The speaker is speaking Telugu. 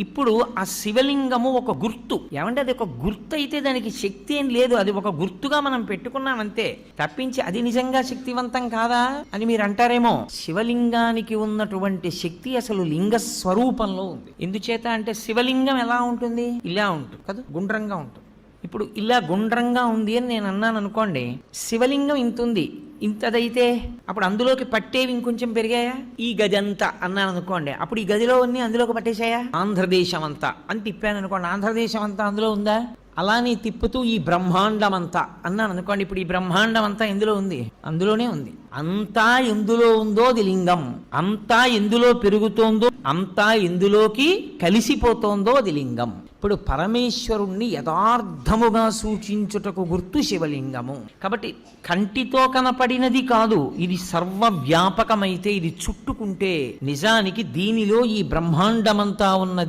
ఇప్పుడు ఆ శివలింగము ఒక గుర్తు. ఏమంటే అది ఒక గుర్తు అయితే దానికి శక్తి ఏం లేదు, అది ఒక గుర్తుగా మనం పెట్టుకున్నామంతే తప్పించి అది నిజంగా శక్తివంతం కాదా అని మీరు అంటారేమో. శివలింగానికి ఉన్నటువంటి శక్తి అసలు లింగ స్వరూపంలో ఉంది. ఎందుచేత అంటే శివలింగం ఎలా ఉంటుంది, ఇలా ఉంటుంది కదా, గుండ్రంగా ఉంటుంది. ఇప్పుడు ఇలా గుండ్రంగా ఉంది అని నేను అన్నాను అనుకోండి, శివలింగం ఇంత ఉంది, ఇంతదైతే అప్పుడు అందులోకి పట్టేవి ఇంకొంచెం పెరిగాయా? ఈ గది అంతా అన్నాను అనుకోండి, అప్పుడు ఈ గదిలో అన్ని అందులోకి పట్టేశాయా? ఆంధ్రదేశం అంతా అని తిప్పాను అనుకోండి, ఆంధ్రదేశం అంతా అందులో ఉందా? అలానే తిప్పుతూ ఈ బ్రహ్మాండం అంతా అన్నాను అనుకోండి, ఇప్పుడు ఈ బ్రహ్మాండం అంతా ఎందులో ఉంది? అందులోనే ఉంది. అంతా ఎందులో ఉందో అది లింగం, అంతా ఎందులో పెరుగుతోందో, అంతా ఎందులోకి కలిసిపోతోందో అది లింగం. ఇప్పుడు పరమేశ్వరుణ్ణి యథార్థముగా సూచించుటకు గుర్తు శివలింగము. కాబట్టి కంటితో కనపడినది కాదు, ఇది సర్వవ్యాపకమైతే ఇది చుట్టుకుంటే నిజానికి దీనిలో ఈ బ్రహ్మాండమంతా ఉన్నది